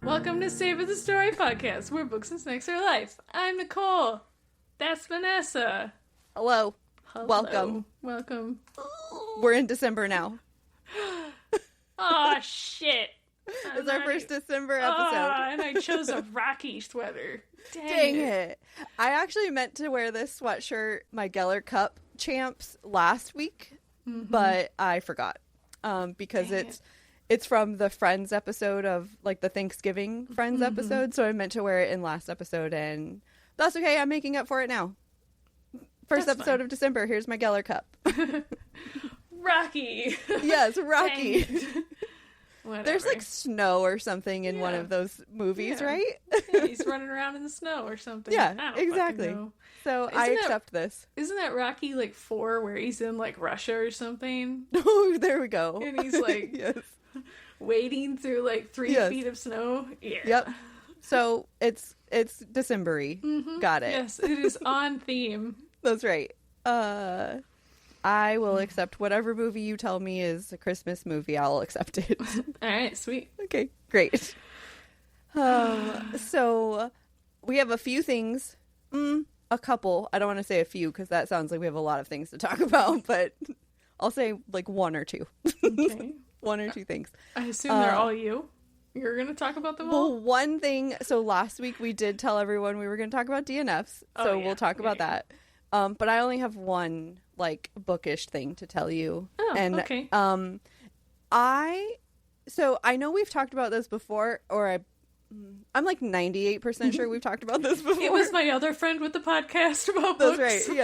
Welcome to Savor the Story podcast, where books and snacks are life. I'm Nicole. That's Vanessa. Hello. Hello. Welcome. We're in December now. Oh, shit. It's our first December episode. And I chose a Rocky sweater. Dang it. I actually meant to wear this sweatshirt, my Geller Cup champs, last week, but I forgot because it's from the Friends episode of, like, the Thanksgiving Friends episode, so I meant to wear it in last episode, and that's okay. I'm making up for it now. First That's episode fine. Of December. Here's my Geller Cup. Rocky. Yes, Rocky. There's, like, Whatever. snow or something in one Yeah. of those movies, Yeah. right? Yeah, he's running around in the snow or something. I Yeah, don't exactly. fucking know. So I Isn't that- accept this. Isn't that Rocky, like, 4, where he's in, like, Russia or something? Oh, there we go. And he's, like, yes. wading through, like, 3 Yes. feet of snow? Yeah. Yep. So it's December-y. Got it. Yes, it is on theme. That's right. I will accept whatever movie you tell me is a Christmas movie. I'll accept it. All right, sweet. Okay, great. So we have a few things. A couple. I don't want to say a few because that sounds like we have a lot of things to talk about, but I'll say like one or two. Okay. One or two things. I assume they're all you. You're going to talk about them all? Well, one thing, so last week we did tell everyone we were going to talk about DNFs, so yeah. we'll talk about Yeah. that. But I only have one, like, bookish thing to tell you. Oh, and, okay. So I know we've talked about this before, or I'm like 98% sure we've talked about this before. It was my other friend with the podcast about That's books. right,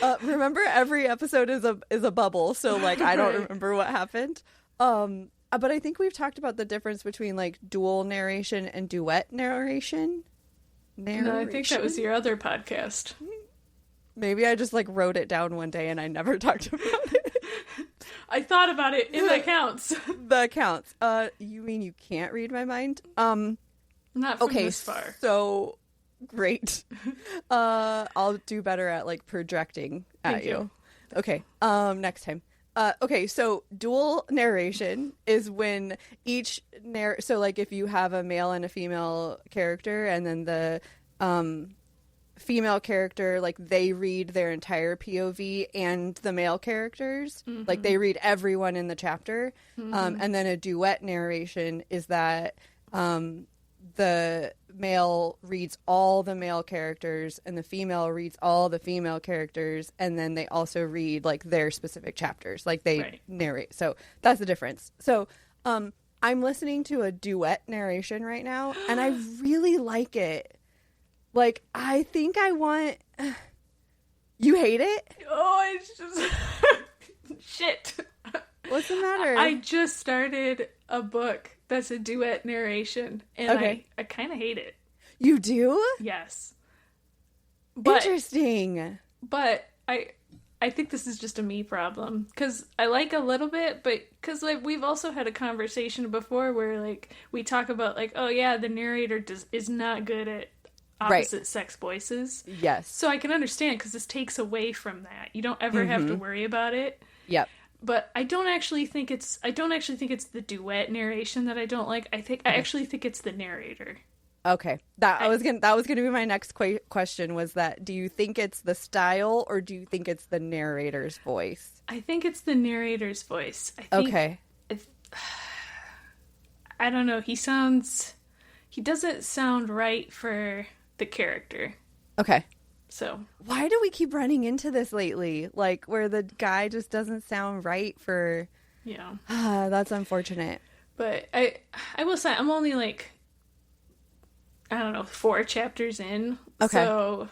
yes. Remember, every episode is a bubble, so, like, I don't Right. remember what happened. But I think we've talked about the difference between, like, dual narration and duet narration. No, I think that was your other podcast. Maybe I just, like, wrote it down one day and I never talked about it. I thought about it, and that counts. The counts. You mean you can't read my mind? Not from Okay, this far. so great. I'll do better at, like, projecting at Thank you. Okay, next time. Okay, so dual narration is when each so, like, if you have a male and a female character, and then the female character, like, they read their entire POV and the male characters, like, they read everyone in the chapter, and then a duet narration is that the male reads all the male characters and the female reads all the female characters, and then they also read, like, their specific chapters, like, they Right. narrate. So that's the difference. So I'm listening to a duet narration right now, and I really like it. Like, I think I want... You hate it? Oh, it's just... Shit. What's the matter? I just started a book that's a duet narration, and Okay. I kind of hate it. You do? Yes. But Interesting. I think this is just a me problem, because I like a little bit, but because, like, we've also had a conversation before where, like, we talk about, like, oh yeah, the narrator is not good at opposite sex voices. Yes. So I can understand, because this takes away from that. You don't ever have to worry about it. Yep. But I don't actually think it's the duet narration that I don't like. I actually think it's the narrator. Okay. That was gonna be my next question, was that, do you think it's the style or do you think it's the narrator's voice? I think it's the narrator's voice. I think Okay. I don't know. He doesn't sound right for the character. Okay. So Why do we keep running into this lately? Like, where the guy just doesn't sound right for... yeah. That's unfortunate. But I will say I'm only, like, I don't know, 4 chapters in. Okay. So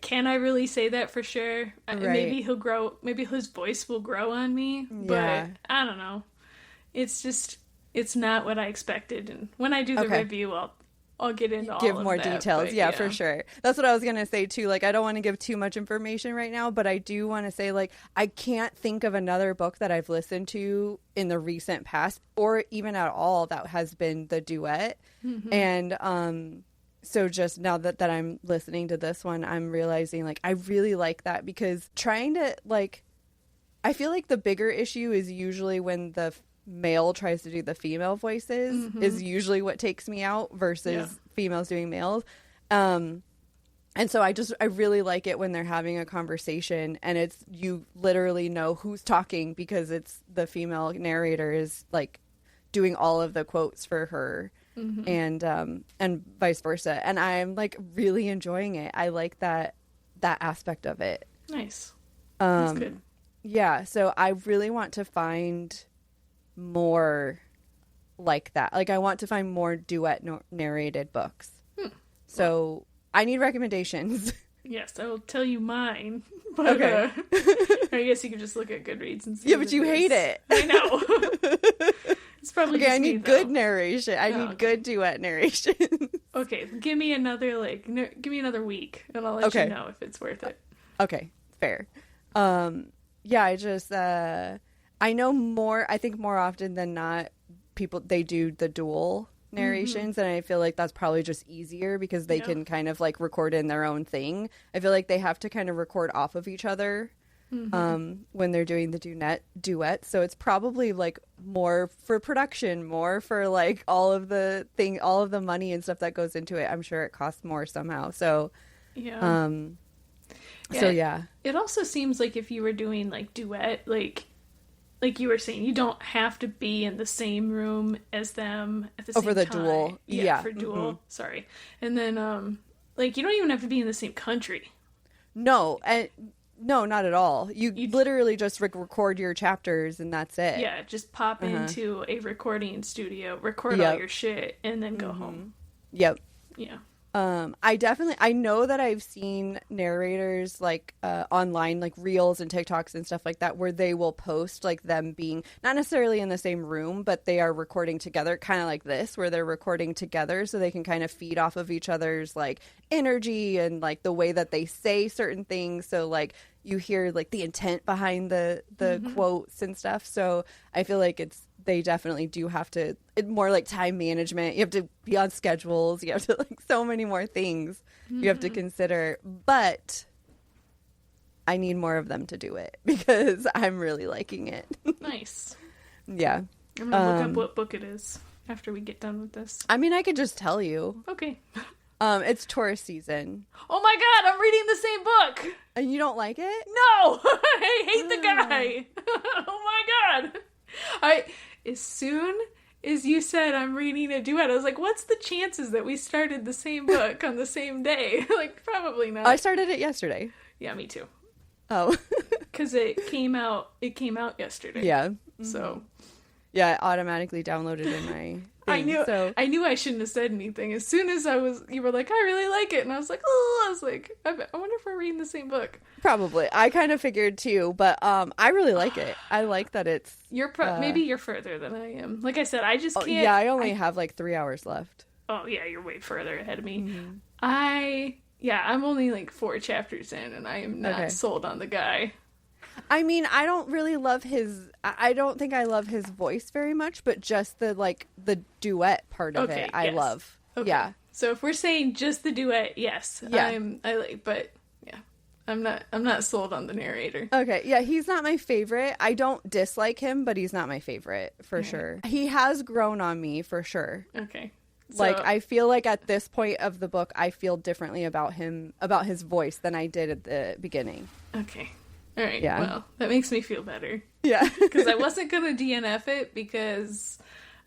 can I really say that for sure? Right. Maybe he'll grow. Maybe his voice will grow on me. But Yeah. I don't know. It's just, it's not what I expected. And when I do the Okay. review, I'll get into all Give of more that, details. but Yeah, for sure. That's what I was going to say, too. Like, I don't want to give too much information right now, but I do want to say, like, I can't think of another book that I've listened to in the recent past, or even at all, that has been the duet. And so just now that I'm listening to this one, I'm realizing, like, I really like that, because trying to, like, I feel like the bigger issue is usually when the male tries to do the female voices is usually what takes me out versus females doing males. And so I really like it when they're having a conversation and it's, you literally know who's talking because it's the female narrator is like doing all of the quotes for her and vice versa. And I'm like really enjoying it. I like that aspect of it. Nice. That's good. Yeah. So I really want to find more like that. Like I want to find more duet narrated books. So I need recommendations. Yes, I will tell you mine. But, okay. I guess you could just look at Goodreads and see. Yeah, but you hate it. I know. It's probably okay. Just I need me, good narration. I need okay. good duet narration. Okay, give me another give me another week, and I'll let you know if it's worth it. Okay, fair. Yeah, I just I know more. I think more often than not, people they do the dual narrations, and I feel like that's probably just easier because they can kind of like record in their own thing. I feel like they have to kind of record off of each other when they're doing the duet. So it's probably like more for production, more for like all of the money and stuff that goes into it. I'm sure it costs more somehow. So It also seems like if you were doing like duet, like you were saying, you don't have to be in the same room as them at the same time. For the duel. Yeah. For duel. Sorry. And then, like, you don't even have to be in the same country. No, no, not at all. You literally just record your chapters and that's it. Yeah, just pop into a recording studio, record all your shit, and then go home. Yep. Yeah. I know that I've seen narrators like online, like reels and TikToks and stuff like that, where they will post like them being not necessarily in the same room, but they are recording together, kind of like this, where they're recording together so they can kind of feed off of each other's like energy and like the way that they say certain things. So like you hear like the intent behind the quotes and stuff. So I feel like they definitely do have to, more like time management. You have to be on schedules. You have to like so many more things you have to consider. But I need more of them to do it because I'm really liking it. Nice. Yeah. I'm going to look up what book it is after we get done with this. I mean, I could just tell you. Okay. It's Taurus season. Oh my god, I'm reading the same book! And you don't like it? No! I hate the guy! Oh my god! As soon as you said I'm reading a duet, I was like, what's the chances that we started the same book on the same day? Like, probably not. I started it yesterday. Yeah, me too. Oh. Because it came out yesterday. Yeah. So. Yeah, I automatically downloaded in my thing, I knew I shouldn't have said anything. As soon as you were like, I really like it, and I was like, I wonder if we're reading the same book. Probably. I kind of figured too, but I really like it. I like that it's... maybe you're further than I am. Like I said, I just can't... Yeah, I only have like 3 hours left. Oh, yeah, you're way further ahead of me. I'm only like 4 chapters in, and I am not sold on the guy. I mean, I don't really love I don't think I love his voice very much, but just the duet part of it, I love. Okay. Yeah. So if we're saying just the duet, yes. Yeah. I'm not sold on the narrator. Okay. Yeah, he's not my favorite. I don't dislike him, but he's not my favorite for sure. He has grown on me for sure. Okay. Like, I feel like at this point of the book, I feel differently about his voice than I did at the beginning. Okay. All right. Yeah. Well, that makes me feel better. Yeah. Because I wasn't going to DNF it because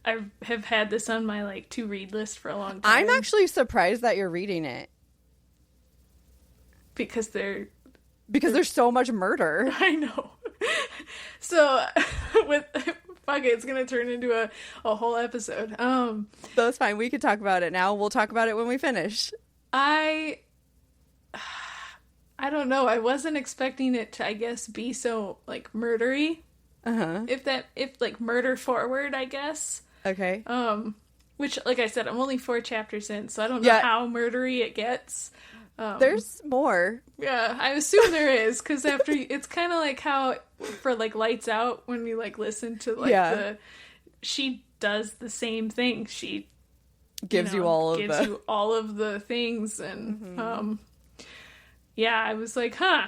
I have had this on my, like, to-read list for a long time. I'm actually surprised that you're reading it. Because there's so much murder. I know. So, fuck it, it's going to turn into a whole episode. That's fine. We could talk about it now. We'll talk about it when we finish. I don't know. I wasn't expecting it to, I guess, be so, like, murdery. If like, murder forward, I guess. Okay. Which, like I said, I'm only 4 chapters in, so I don't know how murdery it gets. There's more. Yeah, I assume there is, because after, it's kind of like how, for, like, Lights Out, when you, like, listen to, like, she does the same thing. She gives you all of the things, and, yeah, I was like, I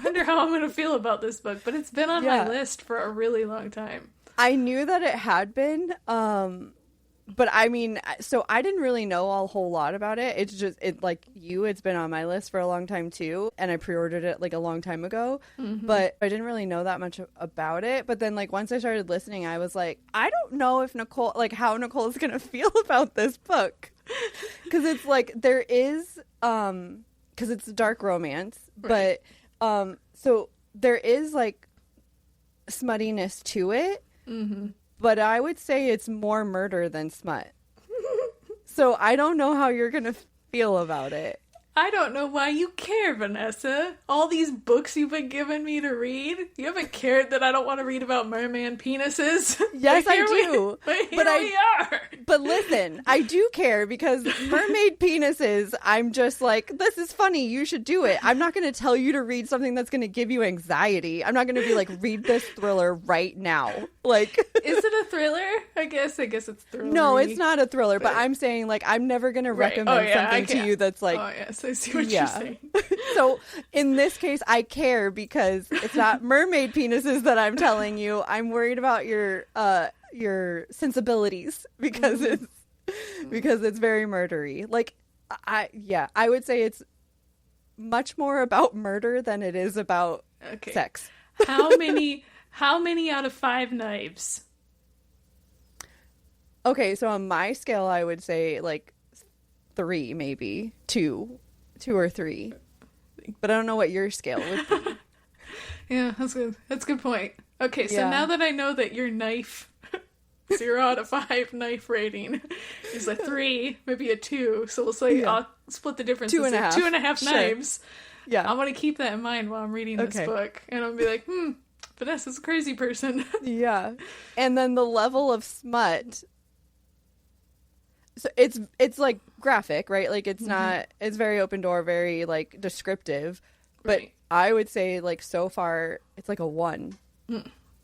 wonder how I'm going to feel about this book. But it's been on my list for a really long time. I knew that it had been, but I mean, so I didn't really know a whole lot about it. It's just, it's been on my list for a long time too. And I pre-ordered it like a long time ago, but I didn't really know that much about it. But then like once I started listening, I was like, I don't know if Nicole, like how Nicole is going to feel about this book. Cause it's like, there is, cause it's a dark romance, Right. but, so there is like smuttiness to it. But I would say it's more murder than smut. So I don't know how you're going to feel about it. I don't know why you care, Vanessa. All these books you've been giving me to read, you haven't cared that I don't want to read about merman penises. Yes, But I here do. But here But we are. But listen, I do care because mermaid penises, I'm just like, this is funny. You should do it. I'm not going to tell you to read something that's going to give you anxiety. I'm not going to be like, read this thriller right now. Like, Is it a thriller? I guess it's thriller. no, it's not a thriller, but I'm saying like, I'm never going to Right. recommend I something to can't. you that's like, Oh, yes, I see what yeah. you're saying. So in this case, I care because it's not mermaid penises that I'm telling you. I'm worried about your sensibilities because it's very murdery. Like I would say it's much more about murder than it is about sex. How many out of 5 knives? Okay, so on my scale, I would say like 3, maybe 2 or 3. But I don't know what your scale would be. Yeah, that's good. That's a good point. Okay, so Yeah. now that I know that your knife 0 out of 5 knife rating is a 3, maybe a 2. So we'll say I'll split the difference. 2.5. 2.5 Sure. knives. Yeah. I'm going to keep that in mind while I'm reading this book. And I'll be like, Vanessa's a crazy person. Yeah. And then the level of smut. So it's like graphic, right? Like it's not, it's very open door, very like descriptive. But Right. I would say like so far it's like a 1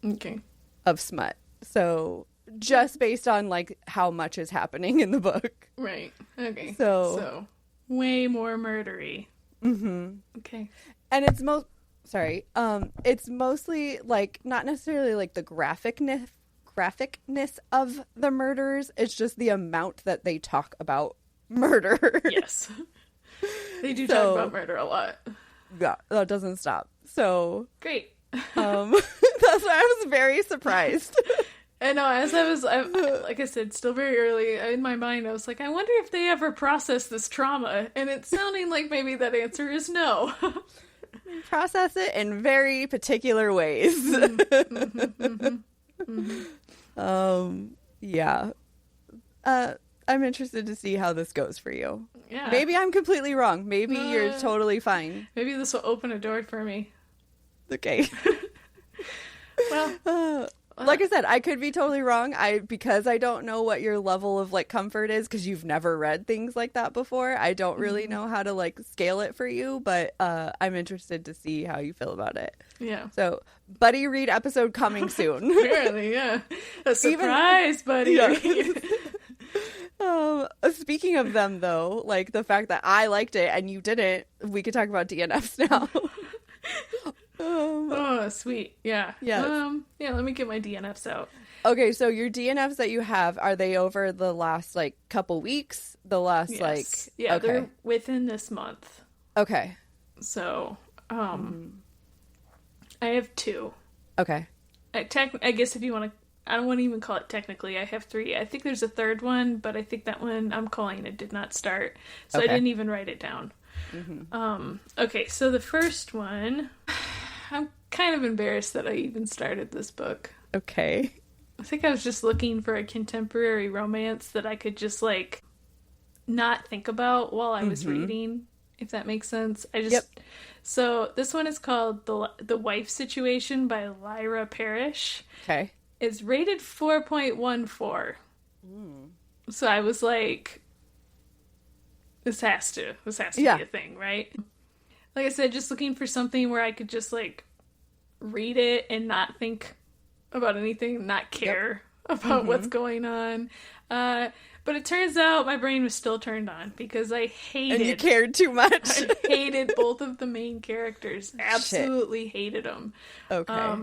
Okay. of smut. So just based on like how much is happening in the book. Right. Okay. So way more murdery. Okay. And it's it's mostly like not necessarily like the graphicness of the murders. It's just the amount that they talk about murder. Yes. They do talk about murder a lot. Yeah, that doesn't stop. So Great. that's why I was very surprised. And no, as like I said, still very early in my mind, I was like, I wonder if they ever process this trauma. And it's sounding like maybe that answer is no. Process it in very particular ways. Yeah. I'm interested to see how this goes for you. Yeah. Maybe I'm completely wrong. Maybe you're totally fine. Maybe this will open a door for me. Okay. Well, Like I said, I could be totally wrong. Because I don't know what your level of like comfort is because you've never read things like that before. I don't really know how to like scale it for you, but I'm interested to see how you feel about it. yeah. So, buddy read episode coming soon. Apparently, yeah. A surprise, buddy. Yeah. Speaking of them, though, like the fact that I liked it and you didn't, we could talk about DNFs now. Oh, sweet. Yeah. Yes. Yeah, let me get my DNFs out. Okay, so your DNFs that you have, are they over the last like couple weeks? The last Yes. like Yeah, okay. they're within this month. Okay. So, I have 2. Okay. I guess if you want to, I don't want to even call it technically. I have 3. I think there's a third one, but I think that one I'm calling it did not start, so Okay. I didn't even write it down. Okay, so the first one, I'm kind of embarrassed that I even started this book. Okay. I think I was just looking for a contemporary romance that I could just like not think about while I was reading, if that makes sense. So this one is called The Wife Situation by Lyra Parrish. Okay. It's rated 4.14. So I was like, this has to be a thing, right? Like I said, just looking for something where I could just like read it and not think about anything, not care about what's going on. But it turns out my brain was still turned on because I hated. And you cared too much. I hated both of the main characters. Absolutely hated them. Okay.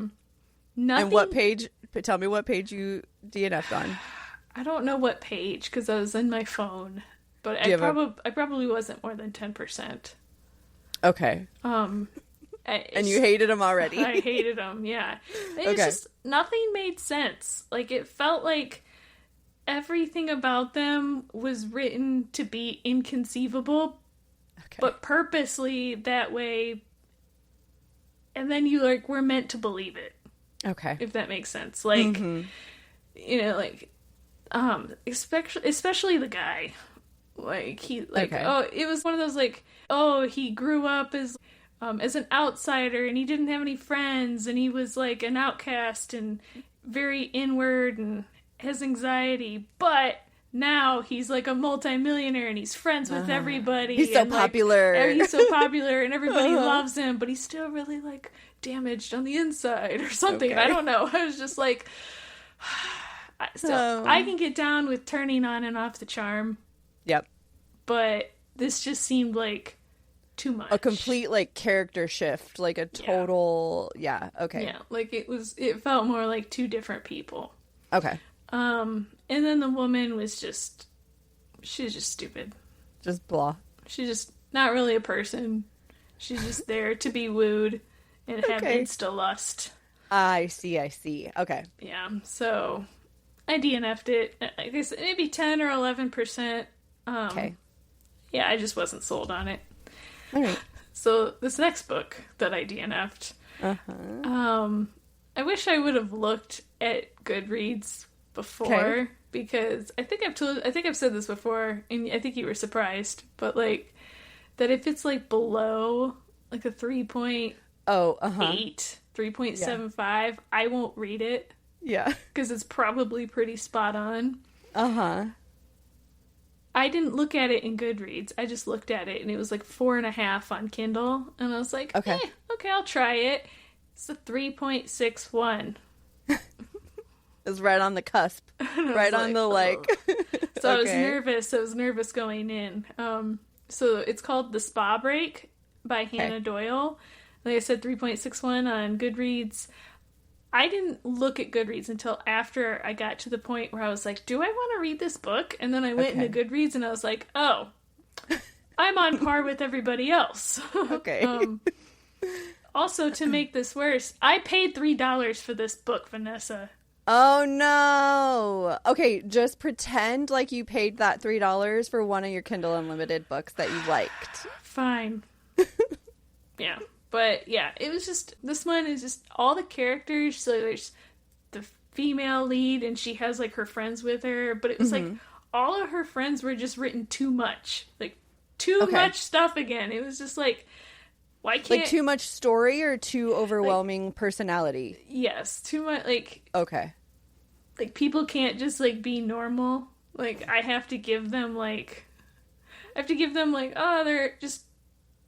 Nothing. And what page Tell me what page you DNF'd on. I don't know what page because I was in my phone, but I probably wasn't more than 10%. Okay. And you hated them already. I hated them. Yeah. It's just nothing made sense. Like it felt like everything about them was written to be inconceivable, but purposely that way. And then you like were meant to believe it. Okay. If that makes sense. Like, you know, like. Especially the guy, like he, like, oh, it was one of those like, oh, he grew up as an outsider and he didn't have any friends and he was like an outcast and very inward and has anxiety, but now he's like a multimillionaire and he's friends with everybody. He's so popular. Like, he's so popular and everybody loves him, but he's still really like damaged on the inside or something. I don't know. I was just like. So I can get down with turning on and off the charm. Yep. But this just seemed like too much. A complete like character shift, like a total okay. Yeah, like it felt more like two different people. Okay. And then the woman was just stupid. Just blah. She's just not really a person. She's just there to be wooed and have insta-lust. I see. Okay. Yeah, so I DNF'd it. I guess maybe 10 or 11%. Okay. Yeah, I just wasn't sold on it. All right. So this next book that I DNF'd, I wish I would have looked at Goodreads before because I think I've said this before, and I think you were surprised, but like that if it's like below like a 3.8, 3.75, I won't read it. Yeah. Because it's probably pretty spot on. Uh-huh. I didn't look at it in Goodreads. I just looked at it, and it was like 4.5 on Kindle. And I was like, okay, I'll try it. It's a 3.61. It's right on the cusp. Right on the, like... So I was nervous. I was nervous going in. So it's called The Spa Break by Hannah Doyle. Like I said, 3.61 on Goodreads. I didn't look at Goodreads until after I got to the point where I was like, do I want to read this book? And then I went into Goodreads and I was like, oh, I'm on par with everybody else. Okay. Also, to make this worse, I paid $3 for this book, Vanessa. Oh, no. Okay, just pretend like you paid that $3 for one of your Kindle Unlimited books that you liked. Fine. Yeah. But yeah, it was just, this one is just all the characters. So there's the female lead and she has like her friends with her. But it was like all of her friends were just written too much. Like too much stuff again. It was just like, why can't... Like too much story or too overwhelming personality? Yes, too much like... Okay. Like people can't just like be normal. Like I have to give them like... oh, they're just...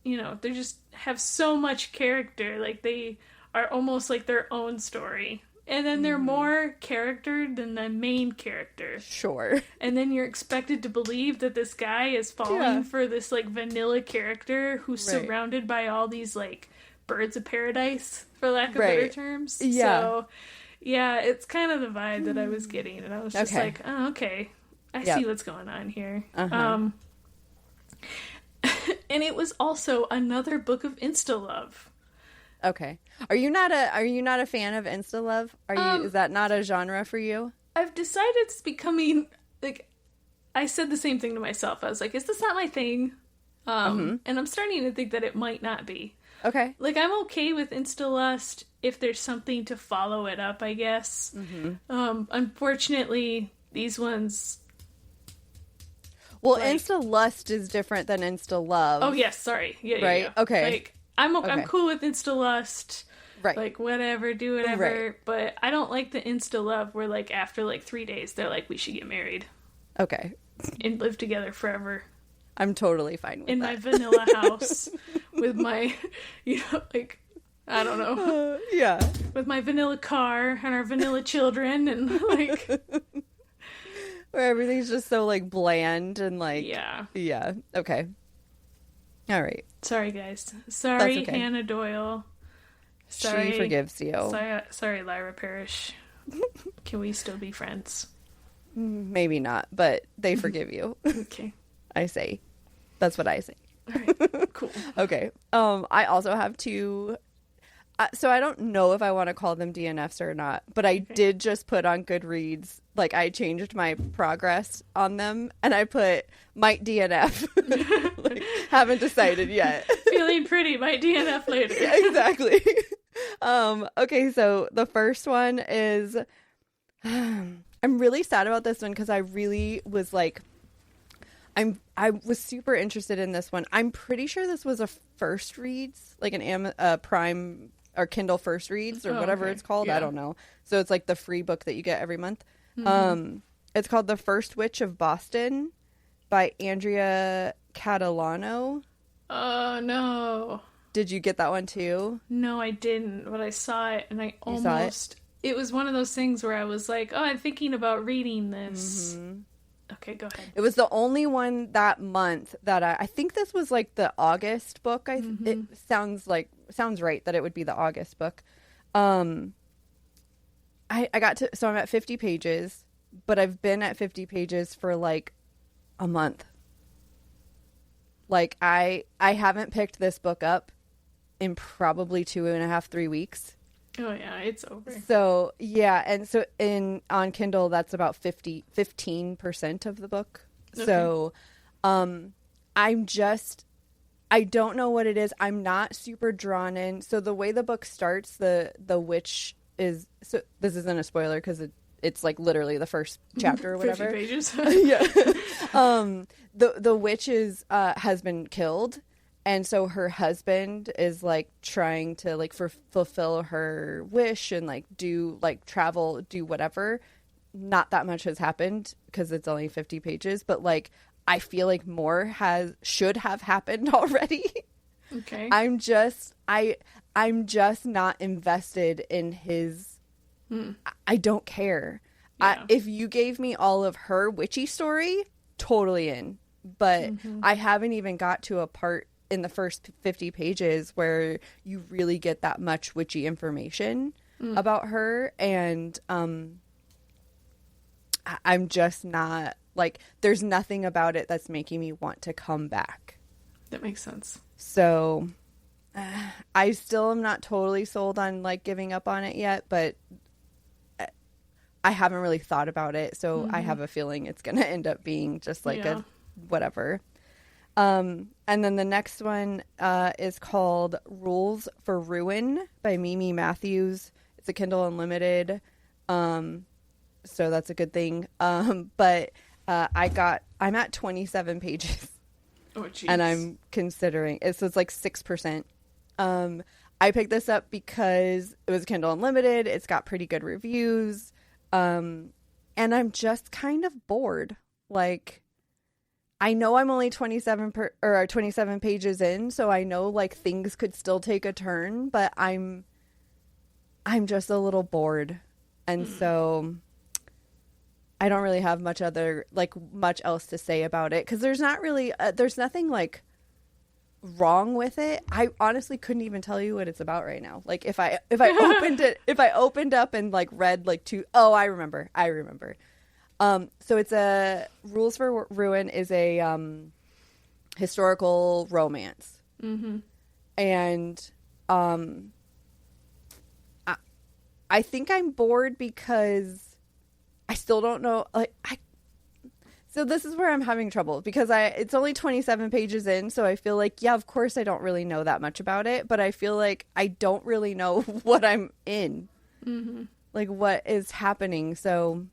You know, they just have so much character. Like, they are almost like their own story. And then they're more character than the main character. Sure. And then you're expected to believe that this guy is falling for this, like, vanilla character who's surrounded by all these, like, birds of paradise, for lack of better terms. Yeah. So, yeah, it's kind of the vibe that I was getting. And I was just like, oh, okay. I see what's going on here. And it was also another book of insta-love. Okay. Are you not a fan of insta-love? Is that not a genre for you? I've decided it's becoming like, I said the same thing to myself. I was like, is this not my thing? And I'm starting to think that it might not be. Okay. Like, I'm okay with insta-lust if there's something to follow it up, I guess. Unfortunately, these ones... Well, like, insta-lust is different than insta-love. Oh, yes, sorry. Yeah, right? Yeah. Okay. Like, I'm cool with insta-lust. Right. Like, whatever, do whatever. Right. But I don't like the insta-love where, like, after, like, 3 days, they're like, we should get married. Okay. And live together forever. I'm totally fine with that. In my vanilla house with my, you know, like, I don't know. Yeah. With my vanilla car and our vanilla children and, like... Where everything's just so, like, bland and, like... Yeah. Yeah. Okay. All right. Sorry, guys. Sorry, Hannah Doyle. Sorry. She forgives you. Sorry, Lyra Parrish. Can we still be friends? Maybe not, but they forgive you. Okay. I say. That's what I say. All right. Cool. Okay. I also have two. So I don't know if I want to call them DNFs or not, but I did just put on Goodreads. Like, I changed my progress on them, and I put might DNF. Like, haven't decided yet. Feeling pretty, might DNF later. Yeah, exactly. Okay, so the first one is, I'm really sad about this one because I really was like, I was super interested in this one. I'm pretty sure this was a first reads, like an Prime or Kindle first reads or whatever it's called. Yeah. I don't know. So it's like the free book that you get every month. Mm-hmm. It's called The First Witch of Boston by Andrea Catalano. Oh, no. Did you get that one too? No, I didn't, but I saw it and I almost... It was one of those things where I was like, oh, I'm thinking about reading this. Mm-hmm. Okay, go ahead. It was the only one that month that I think this was like the August book. It sounds right that it would be the August book. I got to, so I'm at 50 pages, but I've been at 50 pages for like a month. Like I haven't picked this book up in probably 2.5, 3 weeks. Oh yeah, it's over. So yeah, and so on Kindle that's about 15% of the book. Okay. So I don't know what it is. I'm not super drawn in. So the way the book starts, the witch is, so this isn't a spoiler because it's like literally the first chapter or whatever. 50 pages. Yeah. The witch has been killed. And so her husband is like trying to like fulfill her wish and like do like travel, do whatever. Not that much has happened because it's only 50 pages, but like I feel like more should have happened already. Okay. I'm just not invested in his. I don't care. Yeah. If you gave me all of her witchy story, totally in. But I haven't even got to a part in the first 50 pages where you really get that much witchy information about her, and I'm just not like, there's nothing about it that's making me want to come back. That makes sense. So I still am not totally sold on like giving up on it yet, but I haven't really thought about it, so I have a feeling it's gonna end up being just like a whatever. And then the next one is called Rules for Ruin by Mimi Matthews. It's a Kindle Unlimited, so that's a good thing. But I'm at 27 pages. Oh, jeez. And I'm considering it's like 6%. I picked this up because it was Kindle Unlimited. It's got pretty good reviews, and I'm just kind of bored. Like, I know I'm only 27 pages in, so I know like things could still take a turn, but I'm just a little bored. And so I don't really have much else to say about it, cuz there's not really there's nothing like wrong with it. I honestly couldn't even tell you what it's about right now. Like if I opened up and like read like I remember. So it's Rules for Ruin is a historical romance. Mm-hmm. And I think I'm bored because I still don't know. So this is where I'm having trouble because it's only 27 pages in, so I feel like, yeah, of course I don't really know that much about it, but I feel like I don't really know what I'm in. Mm-hmm. Like what is happening, so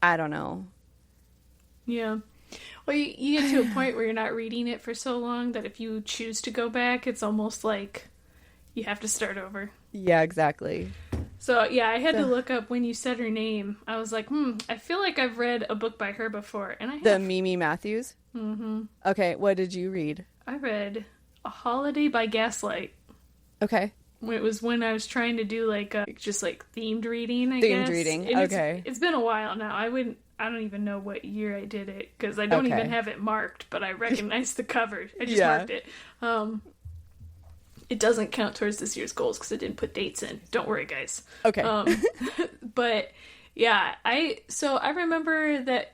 I don't know. Yeah. Well, you get to a point where you're not reading it for so long that if you choose to go back, it's almost like you have to start over. Yeah, exactly. So, yeah, I had to look up when you said her name. I was like, I feel like I've read a book by her before. And I have. The Mimi Matthews? Mm-hmm. Okay, what did you read? I read A Holiday by Gaslight. Okay. It was when I was trying to do like just like themed reading, I guess. Themed reading, and okay. It's been a while now. I don't even know what year I did it because I don't even have it marked, but I recognize the cover. I just marked it. it doesn't count towards this year's goals because I didn't put dates in. Don't worry, guys. Okay. But yeah, I remember that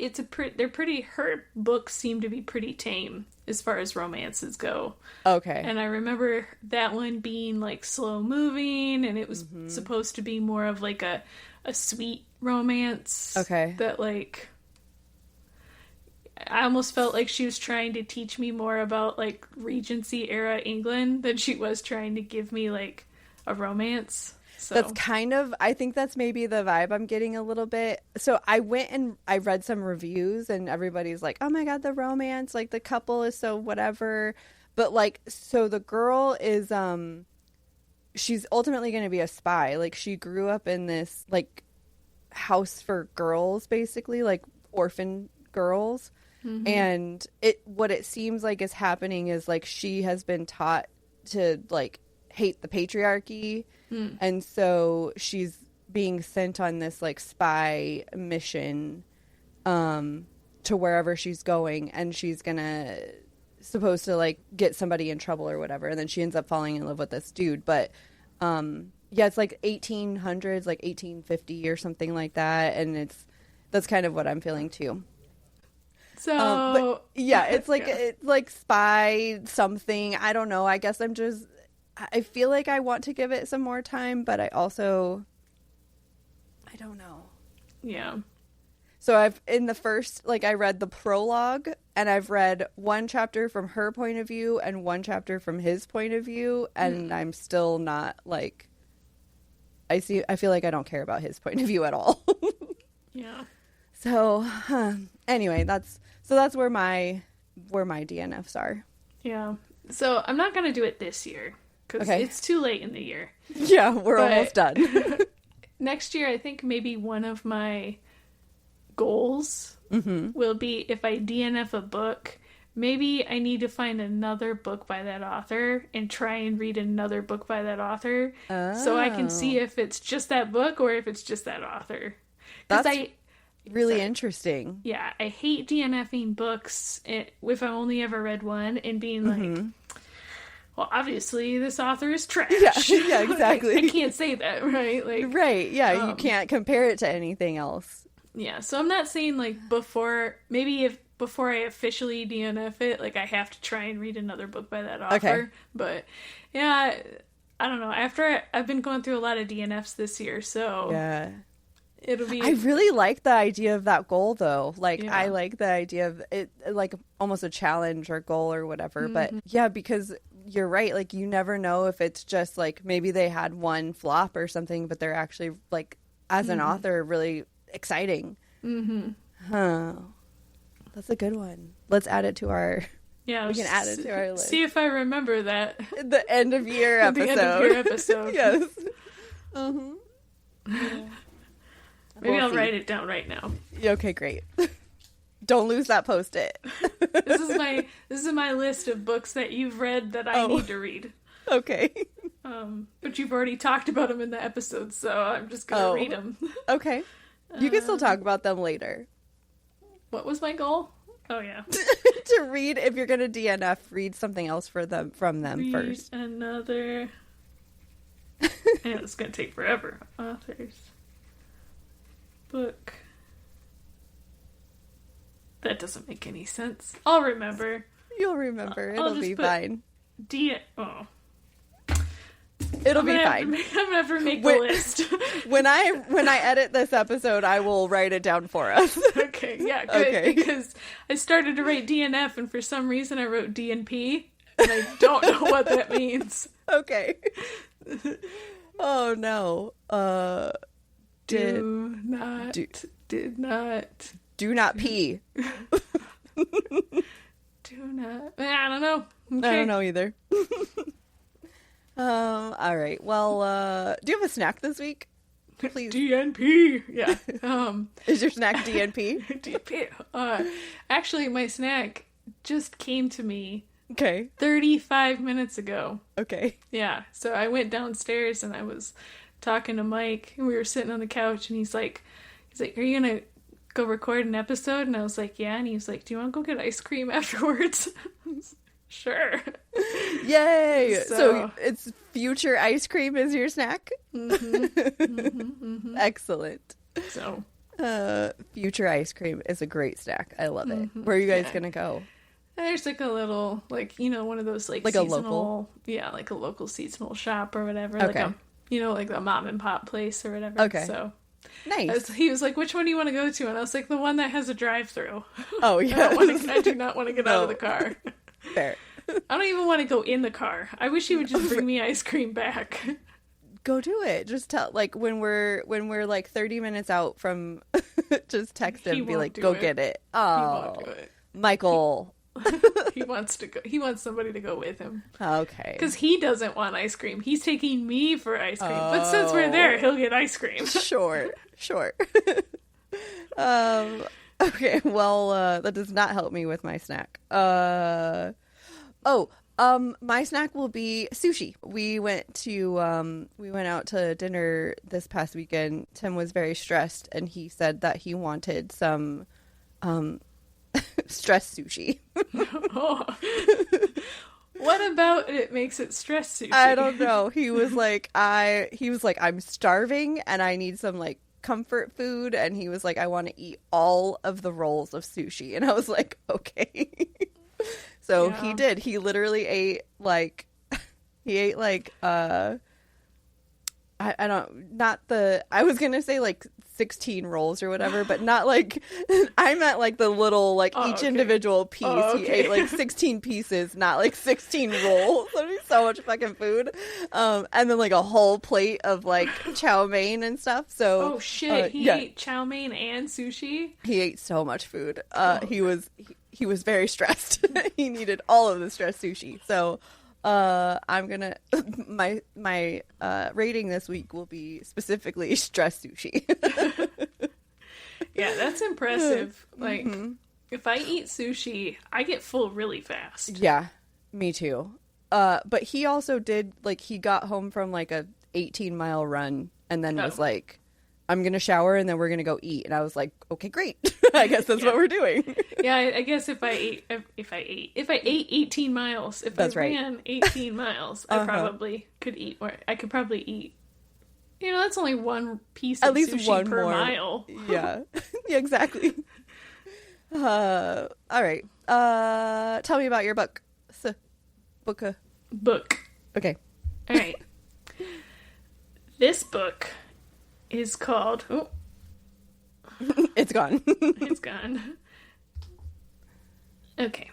her books seem to be pretty tame as far as romances go. Okay. And I remember that one being like slow moving, and it was supposed to be more of like a sweet romance. Okay. That like, I almost felt like she was trying to teach me more about like Regency era England than she was trying to give me like a romance. So that's I think that's maybe the vibe I'm getting a little bit. So I went and I read some reviews and everybody's like, oh my God, the romance, like the couple is so whatever. But like, so the girl is, she's ultimately going to be a spy. Like she grew up in this like house for girls, basically like orphan girls. And what it seems like is happening is like she has been taught to like hate the patriarchy, and so she's being sent on this like spy mission to wherever she's going, and she's supposed to like get somebody in trouble or whatever, and then she ends up falling in love with this dude. But yeah, it's like 1800s, like 1850 or something like that, and that's kind of what I'm feeling too. So but yeah, it's like it's like spy something. I don't know. I guess I feel like I want to give it some more time, but I don't know. Yeah. So I read the prologue, and I've read one chapter from her point of view and one chapter from his point of view, and I'm still not like, I feel like I don't care about his point of view at all. Yeah. So, anyway, that's where my DNFs are. Yeah. So I'm not going to do it this year because it's too late in the year. Yeah, we're almost done. Next year, I think maybe one of my goals will be if I DNF a book, maybe I need to find another book by that author and try and read another book by that author so I can see if it's just that book or if it's just that author. Really interesting. Yeah, I hate DNFing books if I only ever read one and being like, well, obviously this author is trash. Yeah, exactly. I can't say that, right? Like, right, yeah, you can't compare it to anything else. Yeah, so I'm not saying like before I officially DNF it, like I have to try and read another book by that author. Okay. But yeah, I don't know. I've been going through a lot of DNFs this year, so yeah. It'll be. I really like the idea of that goal, though. Like, yeah. I like the idea of it, like almost a challenge or goal or whatever. But yeah, because you're right. Like, you never know if it's just like maybe they had one flop or something, but they're actually like, as an author, really exciting. Huh. That's a good one. Let's add it to our. Yeah, we can add it to our list. See if I remember that. The end of year episode. The end of year episode. Yes. Yeah. Maybe I'll write it down right now. Okay, great. Don't lose that Post-it. This is my list of books that you've read that I need to read. Okay. But you've already talked about them in the episode, so I'm just gonna read them. Okay. You can still talk about them later. What was my goal? Oh yeah. To read, if you're gonna DNF, read something else from them first. Another. And it's gonna take forever. Authors. Book. That doesn't make any sense. I'll remember. You'll remember. It'll be fine. It'll be fine. I'm gonna have to make the list. when I edit this episode, I will write it down for us. Okay, yeah, good. Okay. Because I started to write DNF, and for some reason I wrote DNP, and I don't know what that means. Okay. Oh no. Do not pee. Do not. I don't know. Okay. I don't know either. All right. Well, do you have a snack this week? Please. DNP. Yeah. Is your snack DNP? DNP. Actually, my snack just came to me. Okay. 35 minutes ago. Okay. Yeah. So I went downstairs and I was talking to Mike, and we were sitting on the couch, and he's like, are you gonna go record an episode? And I was like, yeah. And he was like, do you want to go get ice cream afterwards? Sure. Yay! So it's future ice cream is your snack? Excellent. So future ice cream is a great snack. I love it. Where are you guys gonna go? There's like a little, like, you know, one of those like a seasonal, local? Yeah, like a local seasonal shop or whatever. Okay. Like like a mom and pop place or whatever. Okay. So Nice. he was like, which one do you want to go to? And I was like, the one that has a drive-through. Oh, yeah. I do not want to get out of the car. Fair. I don't even want to go in the car. I wish he would just bring me ice cream back. Go do it. Just tell, like, when we're like 30 minutes out from, just text him and be like, go get it. Oh, he won't do it. Michael. He wants to go. He wants somebody to go with him. Okay. Because he doesn't want ice cream. He's taking me for ice cream. But since we're there, he'll get ice cream. Sure. Okay. Well, that does not help me with my snack. My snack will be sushi. We went out to dinner this past weekend. Tim was very stressed, and he said that he wanted some stress sushi. What about it makes it stress sushi? I don't know. He was like, I'm starving and I need some like comfort food, and he was like, I want to eat all of the rolls of sushi, and I was like, okay. So he did. He literally ate like I was gonna say like 16 rolls or whatever, but not like, I meant like the little, like each individual piece. He ate like 16 pieces, not like 16 rolls. There's so much fucking food. And then like a whole plate of like chow mein and stuff. So oh shit, he ate chow mein and sushi? He ate so much food. He was very stressed. He needed all of the stress sushi. So I'm gonna my rating this week will be specifically stress sushi. Yeah, that's impressive. Like, if I eat sushi, I get full really fast. Yeah, me too. But he also did, like, he got home from like a 18-mile run and then was like, I'm gonna shower and then we're gonna go eat. And I was like, okay, great. I guess that's what we're doing. Yeah, I guess if I ate 18 miles, if I ran 18 miles, I probably could eat. Or I could probably eat. You know, that's only one piece of sushi one per mile. Yeah. Yeah, exactly. All right. Tell me about your book. Book. Okay. All right. This book is called... Oh. It's gone. It's gone. Okay.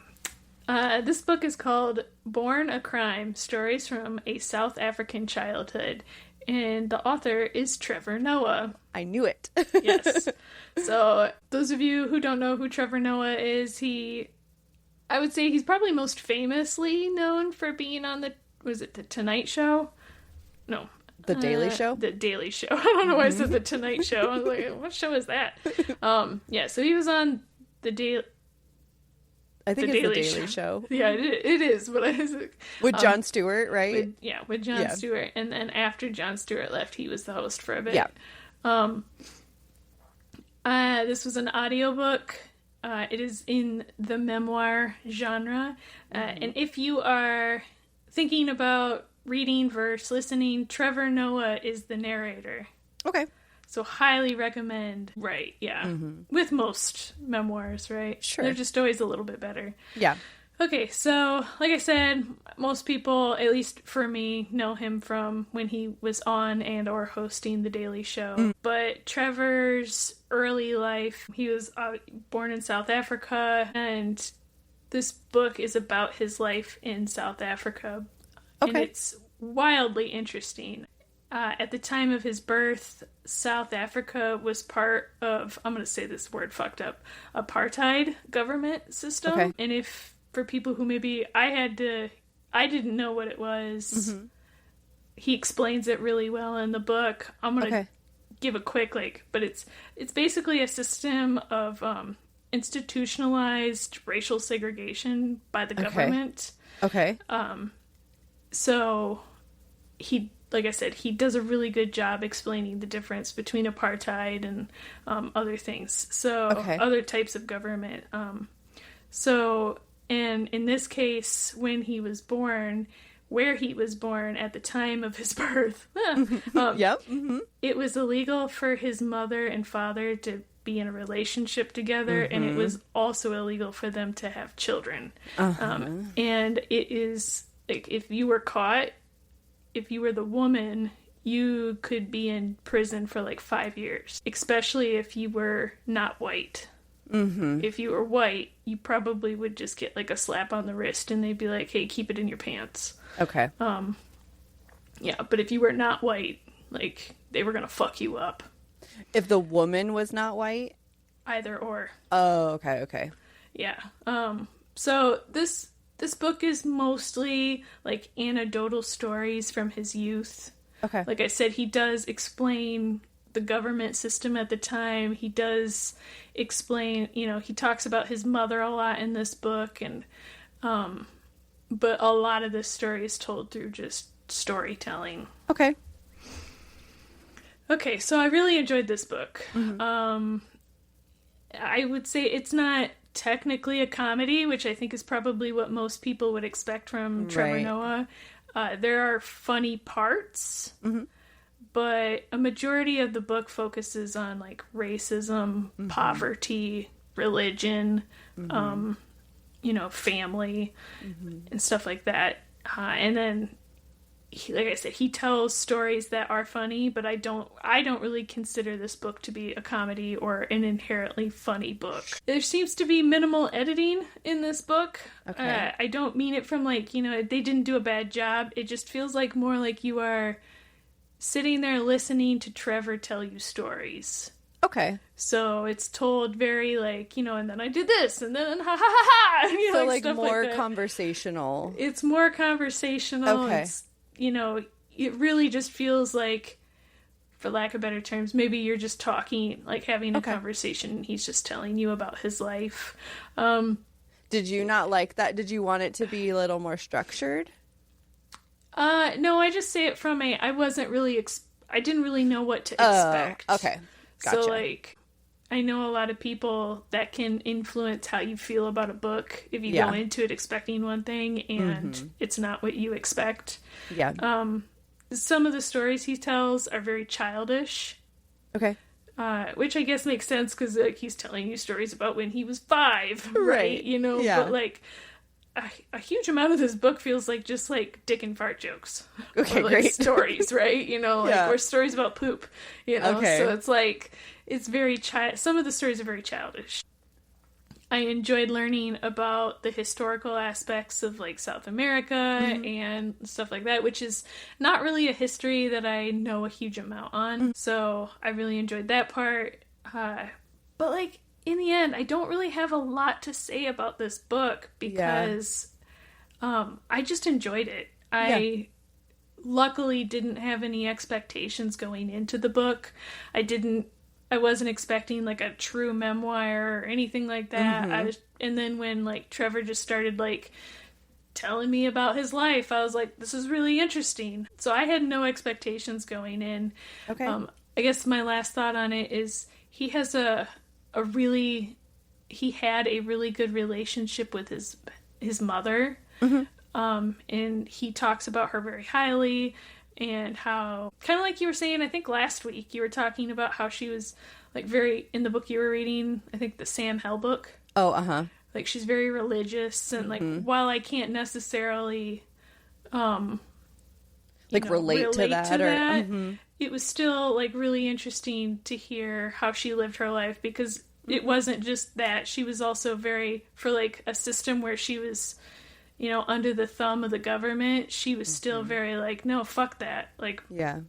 This book is called Born a Crime, Stories from a South African Childhood. And the author is Trevor Noah. I knew it. Yes. So, those of you who don't know who Trevor Noah is, I would say he's probably most famously known for being on The Tonight Show? No. The Daily Show? The Daily Show. I don't know why I said The Tonight Show. I was like, what show is that? Yeah, so he was on The Daily... I think it's The Daily Show. Yeah, it is. But with Jon Stewart, right? With Jon Stewart. And then after Jon Stewart left, he was the host for a bit. Yeah. This was an audiobook. It is in the memoir genre. And if you are thinking about reading versus listening, Trevor Noah is the narrator. Okay. So highly recommend. Right, yeah. With most memoirs, right? Sure. They're just always a little bit better. Yeah. Okay, so like I said, most people, at least for me, know him from when he was on and or hosting The Daily Show. But Trevor's early life, he was born in South Africa, and this book is about his life in South Africa. Okay. And it's wildly interesting. At the time of his birth, South Africa was part of, I'm going to say this word fucked up, apartheid government system. Okay. And if, for people who maybe I didn't know what it was, he explains it really well in the book. I'm going to give a quick, but it's basically a system of institutionalized racial segregation by the government. Okay. So he... Like I said, he does a really good job explaining the difference between apartheid and other things. So, other types of government. And And in this case, when he was born, where he was born at the time of his birth, it was illegal for his mother and father to be in a relationship together, and it was also illegal for them to have children. And it is, like, if you were caught, if you were the woman, you could be in prison for like 5 years, especially if you were not white. If you were white, you probably would just get like a slap on the wrist and they'd be like, hey, keep it in your pants. Okay. Yeah, but if you were not white, like, they were gonna fuck you up. If the woman was not white? Either or. Oh, okay. Yeah. So this book is mostly like anecdotal stories from his youth. Okay. Like I said, he does explain the government system at the time. He does explain, he talks about his mother a lot in this book, and but a lot of this story is told through just storytelling. Okay. Okay, so I really enjoyed this book. I would say it's not technically a comedy, which I think is probably what most people would expect from Trevor Noah. There are funny parts, but a majority of the book focuses on like racism, poverty, religion, family, and stuff like that. And then, like I said, he tells stories that are funny, but I don't really consider this book to be a comedy or an inherently funny book. There seems to be minimal editing in this book. Okay. I don't mean it from like, they didn't do a bad job. It just feels like more like you are sitting there listening to Trevor tell you stories. Okay. So it's told very like, and then I did this, and then ha ha ha ha. So like stuff more like that. Conversational. It's more conversational. Okay. It's, it really just feels like, for lack of better terms, maybe you're just talking, like having a conversation, and he's just telling you about his life. Did you not like that? Did you want it to be a little more structured? No, I just say it from I wasn't really, I didn't really know what to expect. Okay. Gotcha. So, like, I know a lot of people that can influence how you feel about a book if you go into it expecting one thing and it's not what you expect. Yeah. Some of the stories he tells are very childish. Okay. Which I guess makes sense because like, he's telling you stories about when he was 5, right? Yeah. But like a huge amount of this book feels like just like dick and fart jokes. Okay, or, like, great. stories, right? Or stories about poop. Okay. So it's like it's very some of the stories are very childish. I enjoyed learning about the historical aspects of like South America and stuff like that, which is not really a history that I know a huge amount on. So I really enjoyed that part. But like in the end, I don't really have a lot to say about this book because I just enjoyed it. I luckily didn't have any expectations going into the book. I wasn't expecting like a true memoir or anything like that. And then when like Trevor just started like telling me about his life, I was like, this is really interesting. So I had no expectations going in. Okay. I guess my last thought on it is he has had a really good relationship with his mother. And he talks about her very highly. And how, kind of like you were saying, I think last week, you were talking about how she was, like, very, in the book you were reading, I think the Sam Hell book. Oh, Like, she's very religious, and, like, while I can't necessarily, relate to that. It was still, like, really interesting to hear how she lived her life, because it wasn't just that. She was also very, for, like, a system where she was under the thumb of the government, she was still very like, no, fuck that. Like,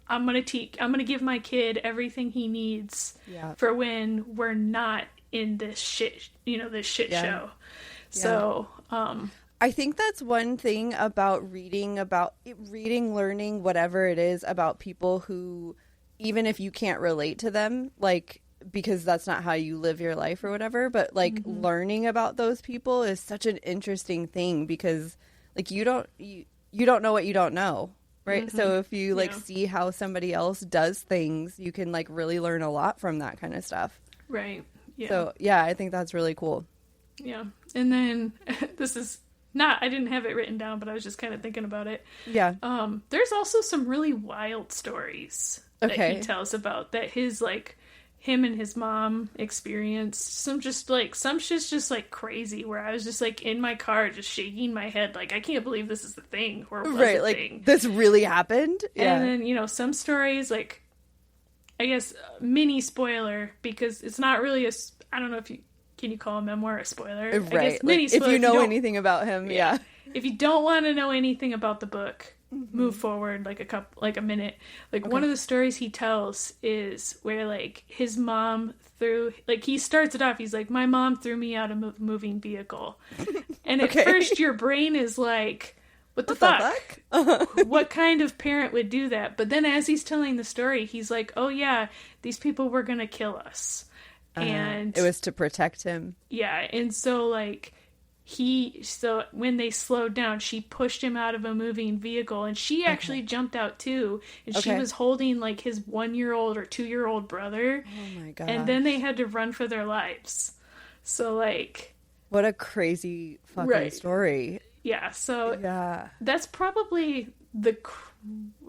I'm going to give my kid everything he needs for when we're not in this shit, this shit show. So, I think that's one thing about reading, learning, whatever it is about people who, even if you can't relate to them, like, because that's not how you live your life or whatever, but like learning about those people is such an interesting thing because like you don't know what you don't know, right? So if you like see how somebody else does things, you can like really learn a lot from that kind of stuff. Right. Yeah. So yeah, I think that's really cool. Yeah. And then this is not, I didn't have it written down, but I was just kind of thinking about it. Yeah. There's also some really wild stories that he tells about that his, like, him and his mom experienced. Some shit's just like crazy, where I was just like in my car just shaking my head like, I can't believe this is the thing, or was right, a like thing. This really happened. Yeah. And then, you know, some stories, like, I guess mini spoiler, because it's not really I don't know if you can you call a memoir a spoiler. Right, I guess mini spoiler if you know anything about him. Yeah. If you don't want to know anything about the book, move forward like a minute. Like, one of the stories he tells is where, like, his mom he starts it off, he's like, my mom threw me out of a moving vehicle. And at first your brain is like, what the fuck? What kind of parent would do that? But then as he's telling the story, he's like, oh yeah, these people were gonna kill us. And it was to protect him. Yeah, and so, like, so when they slowed down, she pushed him out of a moving vehicle, and she actually jumped out too, and she was holding, like, his 1-year-old or 2-year-old brother. Oh my god. And then they had to run for their lives. So, like, what a crazy fucking story. Yeah, so that's probably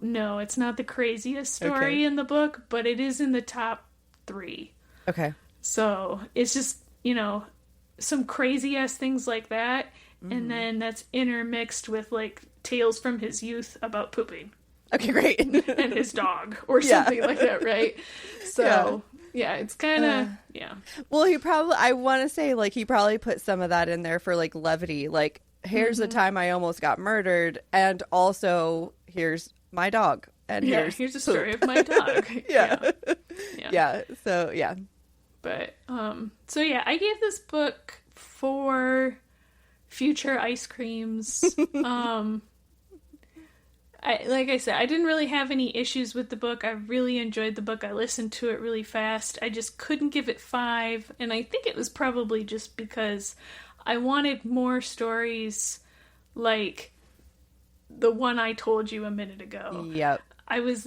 no, it's not the craziest story in the book, but it is in the top 3. Okay. So it's just, you know, some crazy ass things like that, and then that's intermixed with, like, tales from his youth about pooping. Okay, great. And his dog or something like that, right? So it's kind of Well, I want to say, like, he probably put some of that in there for, like, levity. Like, here's the time I almost got murdered, and also here's my dog, and here's a story of my dog. Yeah. So But, so yeah, I gave this book 4 future ice creams. Like I said, I didn't really have any issues with the book. I really enjoyed the book. I listened to it really fast. I just couldn't give it 5, and I think it was probably just because I wanted more stories like the one I told you a minute ago. Yep. I was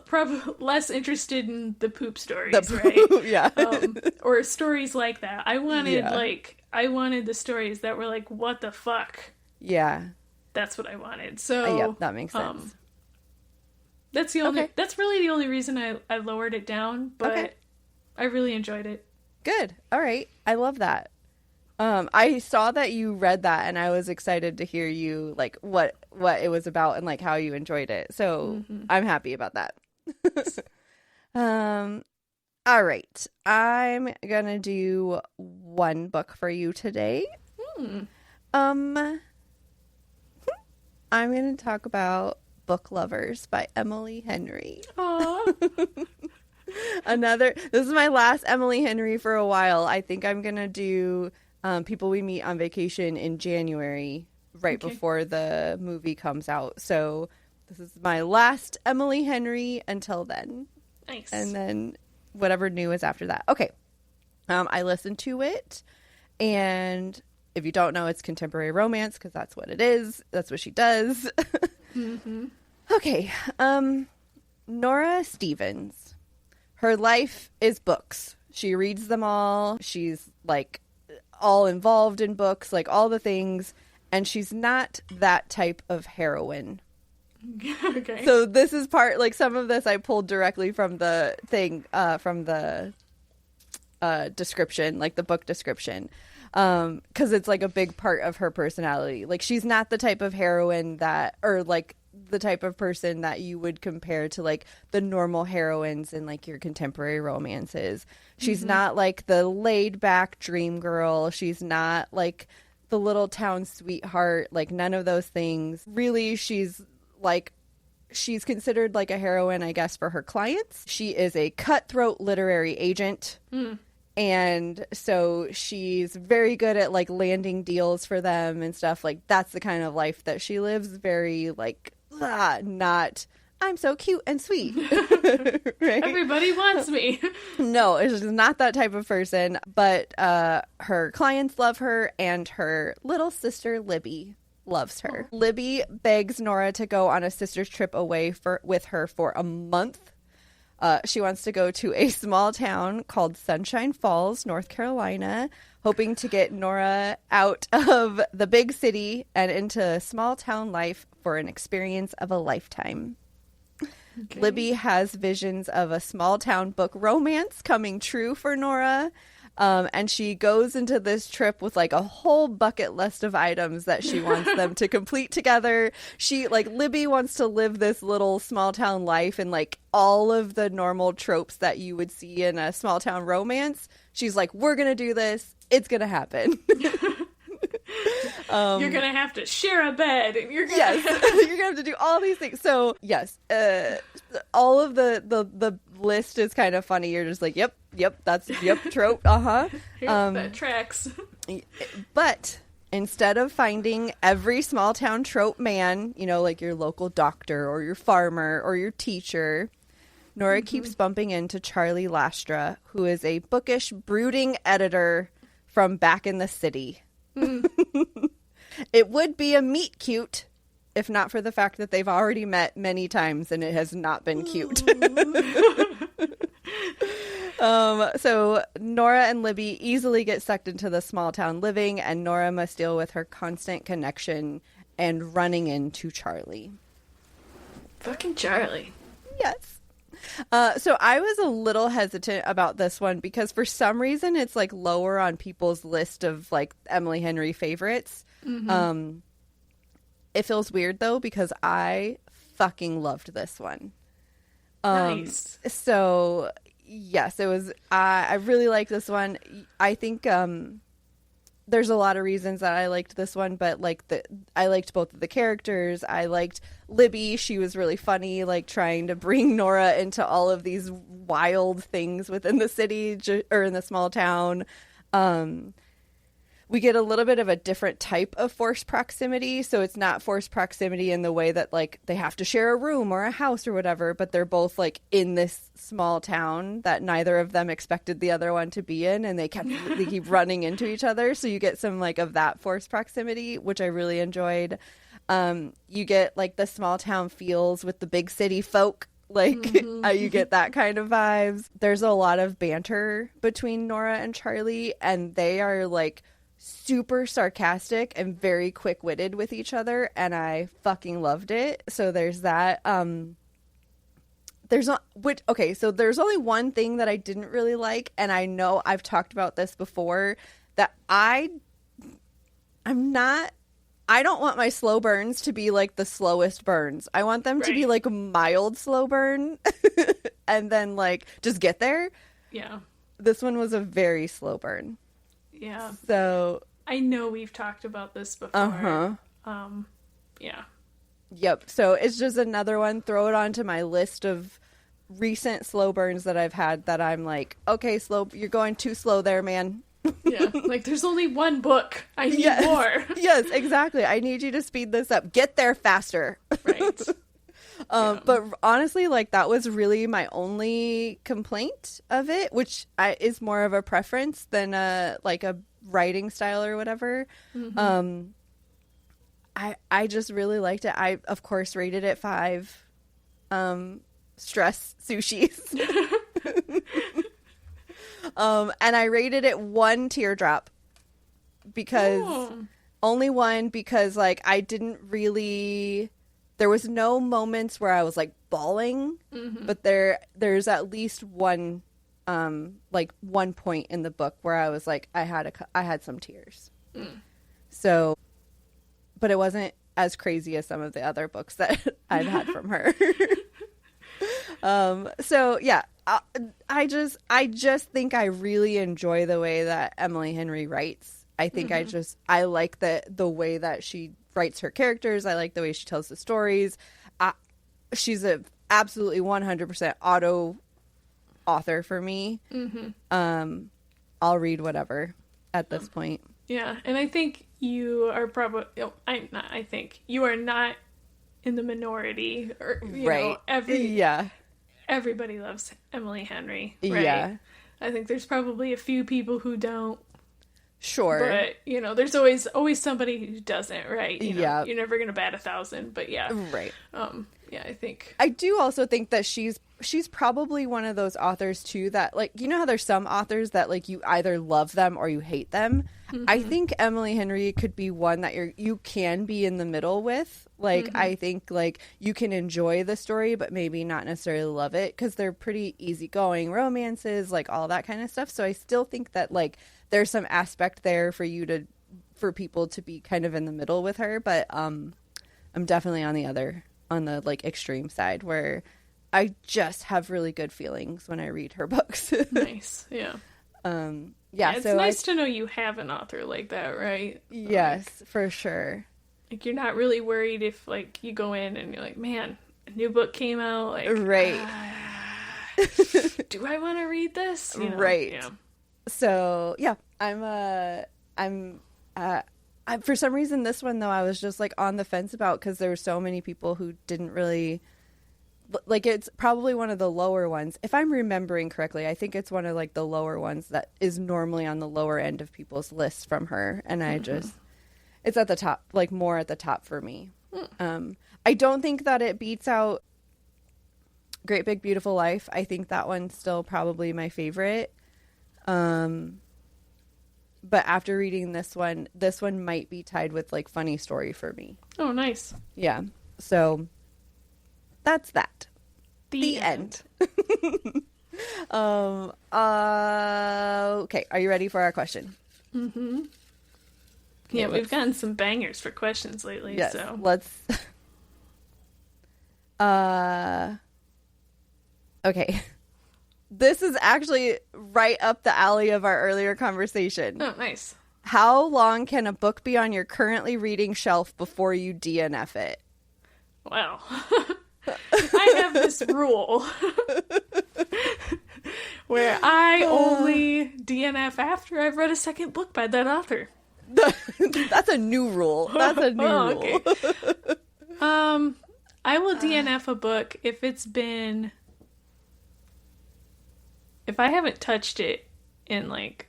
probably less interested in the poop stories, right? Yeah. Or stories like that. I wanted the stories that were like, what the fuck? Yeah. That's what I wanted. So that makes sense. That's really the only reason I lowered it down, but I really enjoyed it. Good. All right. I love that. I saw that you read that, and I was excited to hear you, like, what it was about and, like, how you enjoyed it. So I'm happy about that. All right. I'm gonna do one book for you today. I'm gonna talk about Book Lovers by Emily Henry. Aww. This is my last Emily Henry for a while. I think I'm gonna do People We Meet on Vacation in January, right before the movie comes out. So this is my last Emily Henry until then. Nice. And then whatever new is after that. Okay. I listened to it, and if you don't know, it's contemporary romance, because that's what it is. That's what she does. Okay. Nora Stevens. Her life is books. She reads them all. She's, like, all involved in books, like, all the things, and she's not that type of heroine. Okay. So this is like, some of this I pulled directly from the thing, from the description, like the book description, because it's, like, a big part of her personality. Like, she's not the type of heroine or, like, the type of person that you would compare to, like, the normal heroines in, like, your contemporary romances. She's not, like, the laid back dream girl. She's not, like, the little town sweetheart. Like, none of those things. Really, she's considered, like, a heroine, I guess, for her clients. She is a cutthroat literary agent. And so she's very good at, like, landing deals for them and stuff. Like, that's the kind of life that she lives. Very, like, not, I'm so cute and sweet. Right? Everybody wants me. No, it's not that type of person. But her clients love her, and her little sister, Libby, loves her. Libby begs Nora to go on a sister's trip away with her for a month. She wants to go to a small town called Sunshine Falls, North Carolina, hoping to get Nora out of the big city and into small town life for an experience of a lifetime. Okay. Libby has visions of a small town book romance coming true for Nora. And she goes into this trip with like a whole bucket list of items that she wants them to complete together. Libby wants to live this little small town life and like all of the normal tropes that you would see in a small town romance. She's like, we're going to do this. It's going to happen. You're going to have to share a bed. And you're gonna you're going to have to do all these things. So, yes, all of the list is kind of funny. You're just like, yep, trope, that tracks. But instead of finding every small town trope man, like your local doctor or your farmer or your teacher, Nora keeps bumping into Charlie Lastra, who is a bookish, brooding editor from back in the city. It would be a meet cute if not for the fact that they've already met many times and it has not been cute. So Nora and Libby easily get sucked into the small town living, and Nora must deal with her constant connection and running into Charlie. Fucking Charlie. Yes. So I was a little hesitant about this one because for some reason it's like lower on people's list of like Emily Henry favorites. Mm-hmm. It feels weird though because I fucking loved this one. Nice. So yes, it was. I really liked this one. I think there's a lot of reasons that I liked this one, but I liked both of the characters. I liked Libby. She was really funny, like trying to bring Nora into all of these wild things within the city or in the small town. We get a little bit of a different type of forced proximity. So it's not forced proximity in the way that like they have to share a room or a house or whatever, but they're both like in this small town that neither of them expected the other one to be in. And they keep running into each other. So you get some like of that forced proximity, which I really enjoyed. You get like the small town feels with the big city folk. Like you get that kind of vibes. There's a lot of banter between Nora and Charlie, and they are like super sarcastic and very quick-witted with each other, and I fucking loved it. So there's that. So there's only one thing that I didn't really like, and I know I've talked about this before, that I don't want my slow burns to be like the slowest burns. I want them to be like a mild slow burn and then like just get there. Yeah. This one was a very slow burn. Yeah. So I know we've talked about this before. Yeah. Yep. So it's just another one. Throw it onto my list of recent slow burns that I've had that I'm like, okay, slow. You're going too slow there, man. Yeah. Like there's only one book. I need more. Yes, exactly. I need you to speed this up. Get there faster. Right. But honestly, like that was really my only complaint of it, which is more of a preference than like a writing style or whatever. Mm-hmm. I just really liked it. I of course rated it 5 stress sushis. And I rated it 1 teardrop because only 1 because like I didn't really. There was no moments where I was like bawling, but there's at least one point in the book where I was like I had some tears. So, but it wasn't as crazy as some of the other books that I've had from her. So yeah, I just think I really enjoy the way that Emily Henry writes. I think I like the way that she writes her characters. I like the way she tells the stories. She's a absolutely 100% author for me. I'll read whatever at this point. Yeah, and I think you are probably. You are not in the minority, or right? Everybody loves Emily Henry. Right? Yeah, I think there's probably a few people who don't. Sure. But, there's always somebody who doesn't, right? You're never going to bat 1,000, but yeah. Right. Yeah, I think. I do also think that she's she's probably one of those authors too that, like, you know how there's some authors that, like, you either love them or you hate them. I think Emily Henry could be one that you can be in the middle with. Like, I think, like, you can enjoy the story but maybe not necessarily love it, because they're pretty easygoing romances, like all that kind of stuff. So I still think that, like, there's some aspect there for people to be kind of in the middle with her. But I'm definitely on the like extreme side where I just have really good feelings when I read her books. Nice. Yeah. Yeah, it's so nice to know you have an author like that, right? Yes, like, for sure. Like, you're not really worried if, like, you go in and you're like, man, a new book came out. Like, right. Do I want to read this? You know? Right. Yeah. So, yeah, for some reason, this one, though, I was just, like, on the fence about, because there were so many people who didn't really, like, it's probably one of the lower ones. If I'm remembering correctly, I think it's one of, like, the lower ones that is normally on the lower end of people's lists from her. And I just, it's at the top, like, more at the top for me. I don't think that it beats out Great Big Beautiful Life. I think that one's still probably my favorite. But after reading this one might be tied with, like, Funny Story for me. Oh, nice. Yeah. So that's that. The end. Okay. Are you ready for our question? Mm-hmm. Yeah, we've gotten some bangers for questions lately. Yes. So Let's. Okay. This is actually right up the alley of our earlier conversation. Oh, nice. How long can a book be on your currently reading shelf before you DNF it? Wow. I have this rule where I only DNF after I've read a second book by that author. That's a new rule. That's a new rule. Okay. I will DNF a book if I haven't touched it in, like,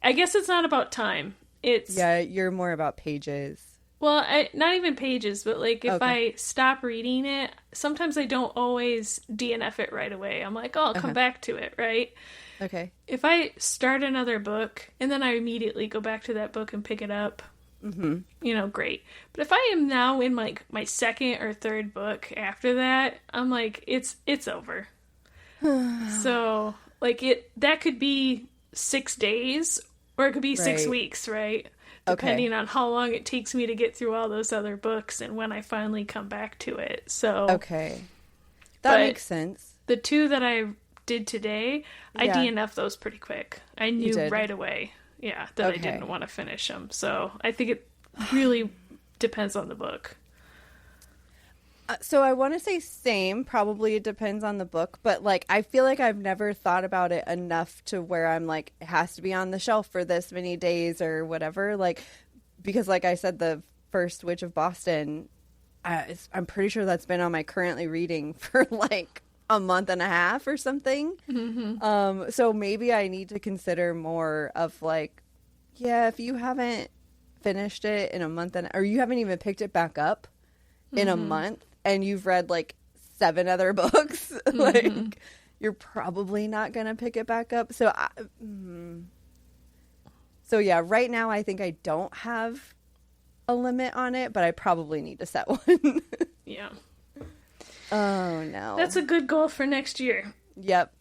I guess it's not about time. Yeah, you're more about pages. Well, not even pages, but, like, if I stop reading it, sometimes I don't always DNF it right away. I'm like, oh, I'll come back to it, right? Okay. If I start another book and then I immediately go back to that book and pick it up, you know, great. But if I am now in, like, my second or third book after that, I'm like, it's over. So, like, that could be 6 days or it could be 6 weeks, right? Depending on how long it takes me to get through all those other books and when I finally come back to it. So that makes sense. The 2 that I did today, I DNF'd those pretty quick. I knew right away, that I didn't want to finish them. So I think it really depends on the book. So I want to say same. Probably it depends on the book, but, like, I feel like I've never thought about it enough to where I'm like, it has to be on the shelf for this many days or whatever. Like, because, like I said, the first Witch of Boston, I'm pretty sure that's been on my currently reading for, like, a month and a half or something. So maybe I need to consider more of, like, if you haven't finished it in a month or you haven't even picked it back up in a month, and you've read, like, 7 other books, like, you're probably not going to pick it back up. So, yeah, right now I think I don't have a limit on it, but I probably need to set one. Yeah. Oh, no. That's a good goal for next year. Yep.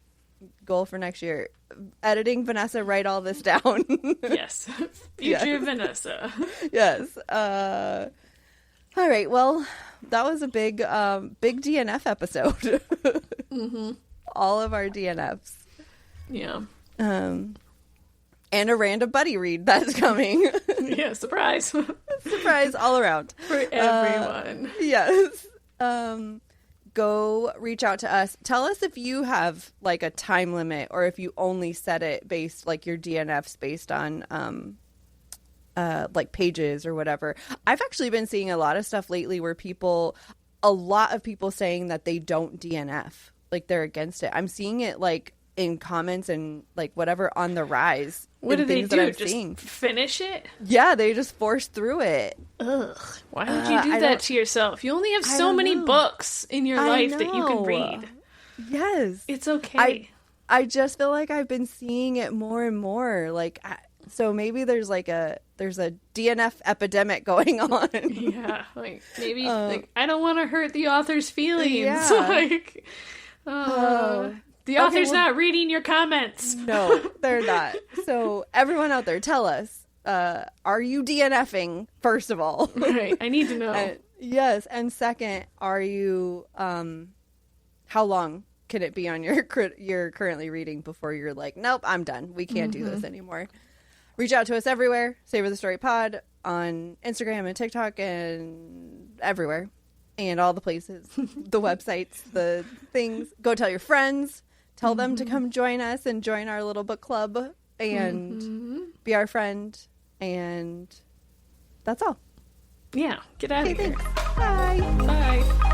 Goal for next year. Editing Vanessa, write all this down. Yes. Future Vanessa. Yes. All right, well, that was a big DNF episode. All of our DNFs. Yeah. And a random buddy read that's coming. Yeah, surprise. Surprise all around. For everyone. Yes. Go reach out to us. Tell us if you have, like, a time limit or if you only set it based, like, your DNFs based on like pages or whatever. I've actually been seeing a lot of stuff lately where a lot of people saying that they don't DNF, like, they're against it. I'm seeing it, like, in comments and, like, whatever on the rise. What do they do? Just seeing. Finish it? Yeah, they just force through it. Ugh. Why would you do that to yourself? You only have so many books in your life that you can read. Yes. It's okay. I just feel like I've been seeing it more and more. Like, so maybe there's a DNF epidemic going on. Yeah, like maybe like I don't want to hurt the author's feelings. Yeah. Like, the author's not reading your comments. No, they're not. So everyone out there, tell us, are you DNFing, first of all? Right, I need to know. Yes, and second, are you, how long can it be on you're currently reading before you're like, nope, I'm done. We can't do this anymore. Reach out to us everywhere. Savor the Story Pod on Instagram and TikTok and everywhere. And all the places, the websites, the things. Go tell your friends. Tell them to come join us and join our little book club and be our friend. And that's all. Yeah, get out of here. Thanks. Bye. Bye.